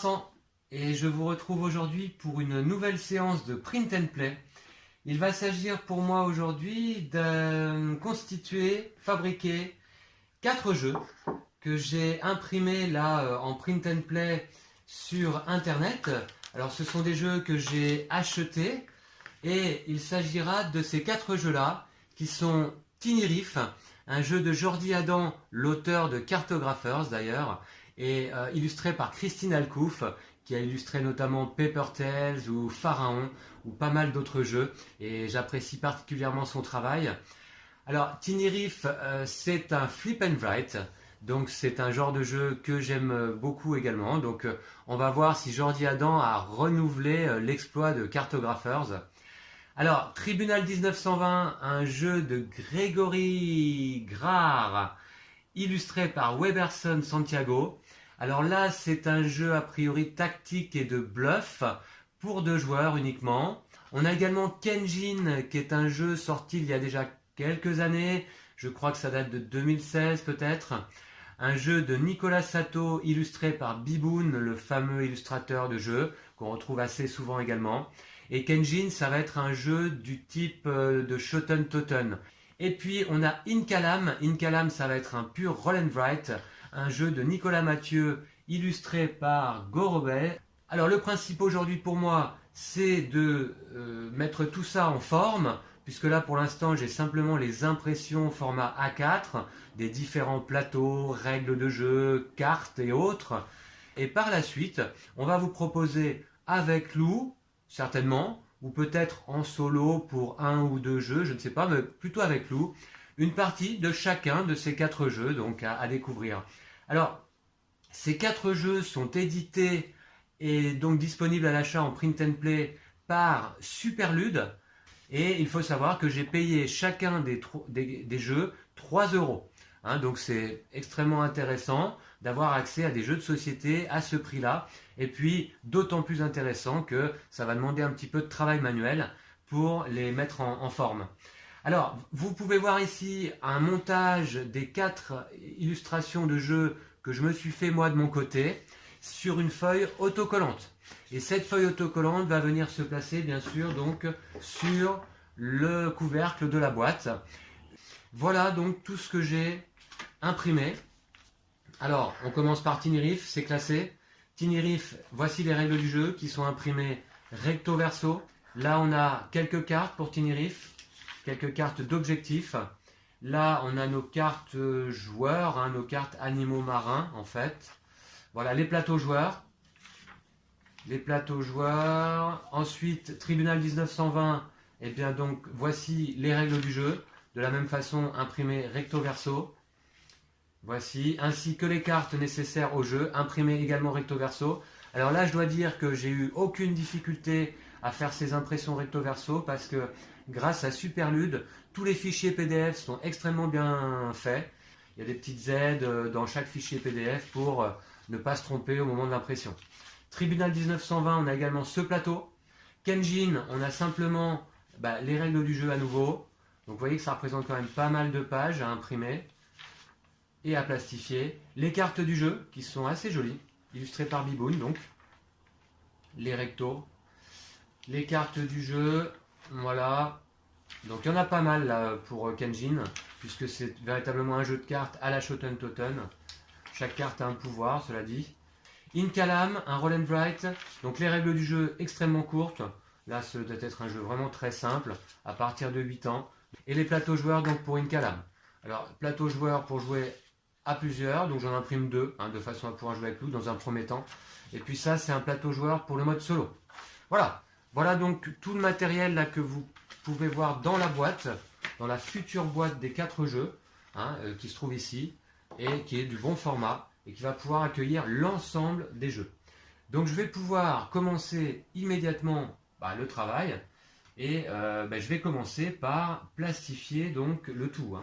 Vincent et je vous retrouve aujourd'hui pour une nouvelle séance de Print and Play. Il va s'agir pour moi aujourd'hui de fabriquer 4 jeux que j'ai imprimés là en Print and Play sur internet. Alors ce sont des jeux que j'ai achetés et il s'agira de ces 4 jeux là qui sont Tiny Reef, un jeu de Jordi Adam, l'auteur de Cartographers d'ailleurs, et illustré par Christine Alcouf, qui a illustré notamment Paper Tales ou Pharaon ou pas mal d'autres jeux, et j'apprécie particulièrement son travail. Alors Tiny Reef, c'est un flip and write, donc c'est un genre de jeu que j'aime beaucoup également. Donc on va voir si Jordi Adam a renouvelé l'exploit de Cartographers. Alors, Tribunal 1920, un jeu de Grégory Grard, illustré par Weberson Santiago. Alors là, c'est un jeu a priori tactique et de bluff pour 2 joueurs uniquement. On a également Kenjin, qui est un jeu sorti il y a déjà quelques années. Je crois que ça date de 2016 peut-être. Un jeu de Nicolas Sato, illustré par Biboun, le fameux illustrateur de jeux, qu'on retrouve assez souvent également. Et Kenjin, ça va être un jeu du type de Shoten Toten. Et puis on a Incalam. Incalam, ça va être un pur roll and write, un jeu de Nicolas Mathieu, illustré par Gorobet. Alors le principe aujourd'hui pour moi, c'est de mettre tout ça en forme, puisque là pour l'instant j'ai simplement les impressions format A4, des différents plateaux, règles de jeu, cartes et autres. Et par la suite, on va vous proposer avec Lou, certainement, ou peut-être en solo pour 1 ou 2 jeux, je ne sais pas, mais plutôt avec Lou, une partie de chacun de ces 4 jeux donc à découvrir. Alors, ces 4 jeux sont édités et donc disponibles à l'achat en Print and Play par Superlude, et il faut savoir que j'ai payé chacun des jeux 3 €. Donc c'est extrêmement intéressant d'avoir accès à des jeux de société à ce prix-là, et puis d'autant plus intéressant que ça va demander un petit peu de travail manuel pour les mettre en forme. Alors, vous pouvez voir ici un montage des 4 illustrations de jeux que je me suis fait moi de mon côté sur une feuille autocollante. Et cette feuille autocollante va venir se placer bien sûr donc sur le couvercle de la boîte. Voilà donc tout ce que j'ai imprimé. Alors, on commence par Tiny Reef, c'est classé. Tiny Reef, voici les règles du jeu qui sont imprimées recto verso. Là, on a quelques cartes pour Tiny Reef, quelques cartes d'objectifs. Là, on a nos cartes joueurs, nos cartes animaux marins en fait. Voilà, les plateaux joueurs. Les plateaux joueurs. Ensuite, Tribunal 1920, et bien donc, voici les règles du jeu. De la même façon, imprimées recto verso. Voici, ainsi que les cartes nécessaires au jeu, imprimées également recto verso. Alors là, je dois dire que j'ai eu aucune difficulté à faire ces impressions recto verso parce que grâce à Superlude, tous les fichiers PDF sont extrêmement bien faits. Il y a des petites aides dans chaque fichier PDF pour ne pas se tromper au moment de l'impression. Tribunal 1920, on a également ce plateau. Kenjin, on a simplement les règles du jeu à nouveau. Donc vous voyez que ça représente quand même pas mal de pages à imprimer et à plastifier. Les cartes du jeu qui sont assez jolies, illustrées par Biboun donc. Les rectos. Les cartes du jeu, voilà. Donc il y en a pas mal là pour Kenjin, puisque c'est véritablement un jeu de cartes à la Shoten Toten. Chaque carte a un pouvoir, cela dit. Incalam, un roll and write. Donc les règles du jeu extrêmement courtes. Là, ce doit être un jeu vraiment très simple, à partir de 8 ans. Et les plateaux joueurs donc pour Incalam. Alors, plateau joueur pour jouer à plusieurs, donc j'en imprime 2, de façon à pouvoir jouer avec Lou dans un premier temps. Et puis ça, c'est un plateau joueur pour le mode solo. Voilà, voilà donc tout le matériel là que vous pouvez voir dans la boîte, dans la future boîte des 4 jeux, qui se trouve ici, et qui est du bon format, et qui va pouvoir accueillir l'ensemble des jeux. Donc je vais pouvoir commencer immédiatement le travail, et je vais commencer par plastifier donc le tout.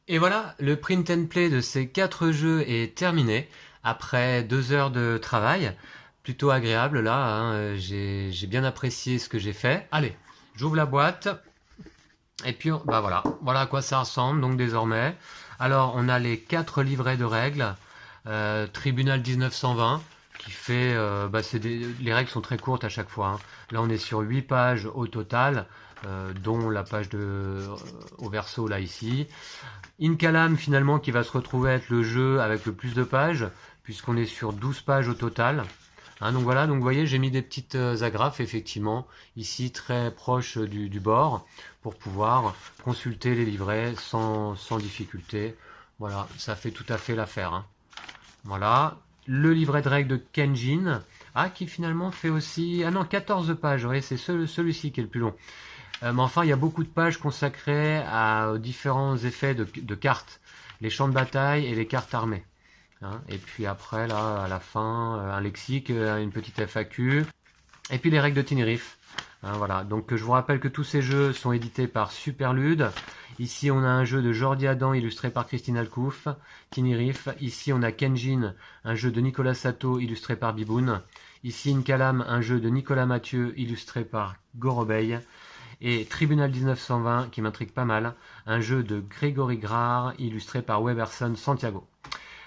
Et voilà, le print and play de ces 4 jeux est terminé après 2 heures de travail. Plutôt agréable là, hein, j'ai bien apprécié ce que j'ai fait. Allez, j'ouvre la boîte. Et puis, bah voilà à quoi ça ressemble donc désormais. Alors, on a les 4 livrets de règles. Tribunal 1920 qui fait... les règles sont très courtes à chaque fois, hein. Là, on est sur 8 pages au total, dont la page au verso là ici. Incalam finalement qui va se retrouver être le jeu avec le plus de pages, puisqu'on est sur 12 pages au total. Hein, donc voilà, donc vous voyez, j'ai mis des petites agrafes effectivement, ici très proche du bord, pour pouvoir consulter les livrets sans difficulté. Voilà, ça fait tout à fait l'affaire, hein. Voilà, le livret de règles de Kenjin, qui finalement fait aussi... Ah non, 14 pages, vous voyez, c'est celui-ci qui est le plus long. Mais enfin, il y a beaucoup de pages consacrées aux différents effets de cartes, les champs de bataille et les cartes armées. Hein. Et puis après, là, à la fin, un lexique, une petite FAQ, et puis les règles de Tinirif. Hein, voilà. Donc je vous rappelle que tous ces jeux sont édités par Superlude. Ici, on a un jeu de Jordi Adam illustré par Christine Alcouf, Tinirif. Ici, on a Kenjin, un jeu de Nicolas Sato illustré par Biboun. Ici, Incalam, un jeu de Nicolas Mathieu illustré par Gorobei. Et Tribunal 1920, qui m'intrigue pas mal, un jeu de Grégory Grard, illustré par Weberson Santiago.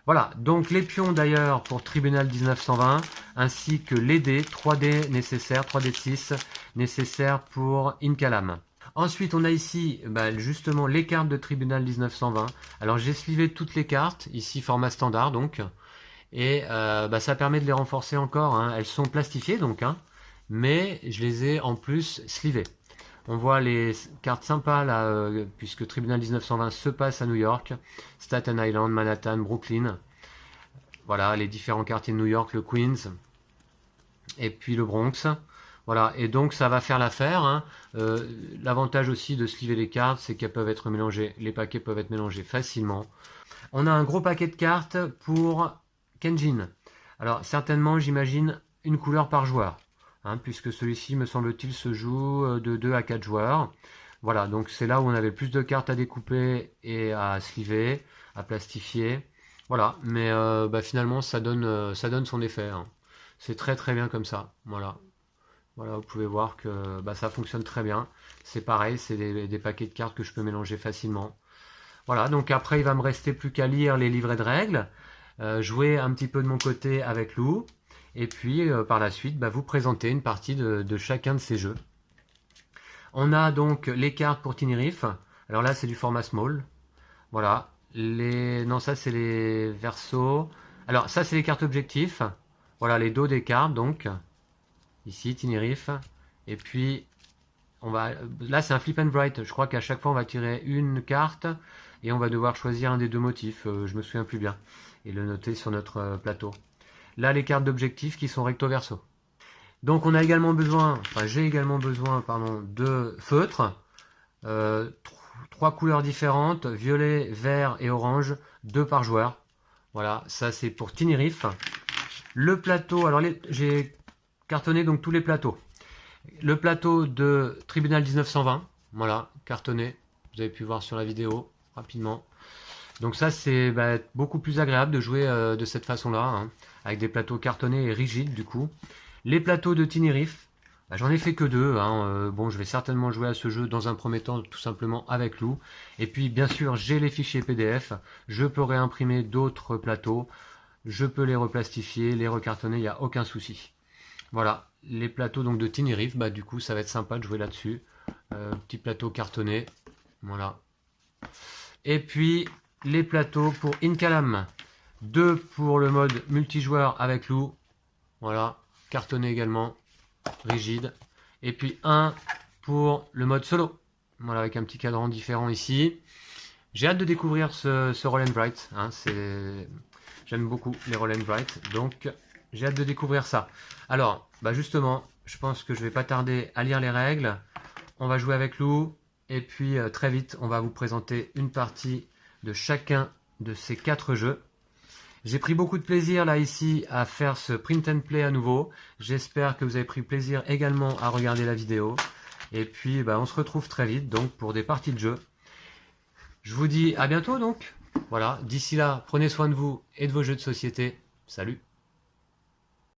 Voilà, donc les pions d'ailleurs pour Tribunal 1920, ainsi que les dés, 3D nécessaires, 3D de 6 nécessaires pour Incalam. Ensuite, on a ici justement les cartes de Tribunal 1920. Alors j'ai slivé toutes les cartes, ici format standard donc, et ça permet de les renforcer encore, hein. Elles sont plastifiées donc, hein, mais je les ai en plus slivées. On voit les cartes sympas là, puisque Tribunal 1920 se passe à New York, Staten Island, Manhattan, Brooklyn. Voilà, les différents quartiers de New York, le Queens, et puis le Bronx. Voilà, et donc ça va faire l'affaire, hein. L'avantage aussi de sliver les cartes, c'est qu'elles peuvent être mélangées, les paquets peuvent être mélangés facilement. On a un gros paquet de cartes pour Kenjin. Alors certainement, j'imagine, une couleur par joueur. Hein, puisque celui-ci, me semble-t-il, se joue de 2 à 4 joueurs. Voilà, donc c'est là où on avait le plus de cartes à découper et à sliver, à plastifier. Voilà, mais finalement, ça donne son effet, hein. C'est très très bien comme ça. Voilà, voilà, vous pouvez voir que ça fonctionne très bien. C'est pareil, c'est des paquets de cartes que je peux mélanger facilement. Voilà, donc après, il va me rester plus qu'à lire les livrets de règles, jouer un petit peu de mon côté avec Lou, et puis par la suite vous présenter une partie de chacun de ces jeux. On a donc les cartes pour Tinirif. Alors là c'est du format small. Voilà. Non, ça c'est les versos. Alors ça c'est les cartes objectifs. Voilà les dos des cartes donc. Ici Tinirif. Et puis là c'est un flip and write. Je crois qu'à chaque fois on va tirer une carte et on va devoir choisir un des deux motifs. Je me souviens plus bien. Et le noter sur notre plateau. Là, les cartes d'objectifs qui sont recto verso. Donc, on a également besoin, j'ai également besoin, de feutres. 3 couleurs différentes, violet, vert et orange, 2 par joueur. Voilà, ça c'est pour Tinirif. Le plateau, alors j'ai cartonné donc tous les plateaux. Le plateau de Tribunal 1920, voilà, cartonné. Vous avez pu voir sur la vidéo, rapidement. Donc ça c'est beaucoup plus agréable de jouer de cette façon-là, hein, avec des plateaux cartonnés et rigides du coup. Les plateaux de Tinirif, j'en ai fait que 2. Hein, bon, je vais certainement jouer à ce jeu dans un premier temps tout simplement avec Lou. Et puis bien sûr j'ai les fichiers PDF, je peux réimprimer d'autres plateaux, je peux les replastifier, les recartonner, il n'y a aucun souci. Voilà, les plateaux donc de Tinirif, du coup ça va être sympa de jouer là-dessus. Petit plateau cartonné, voilà. Et puis les plateaux pour Incalam, 2 pour le mode multijoueur avec Lou, voilà, cartonné également, rigide, et puis 1 pour le mode solo, voilà, avec un petit cadran différent ici. J'ai hâte de découvrir ce Roll and Write, hein, j'aime beaucoup les Roll and Write, donc j'ai hâte de découvrir ça. Alors, justement, je pense que je vais pas tarder à lire les règles, on va jouer avec Lou, et puis très vite, on va vous présenter une partie de chacun de ces 4 jeux. J'ai pris beaucoup de plaisir là ici à faire ce print and play à nouveau. J'espère que vous avez pris plaisir également à regarder la vidéo. Et puis on se retrouve très vite donc pour des parties de jeu. Je vous dis à bientôt donc. Voilà, d'ici là, prenez soin de vous et de vos jeux de société. Salut!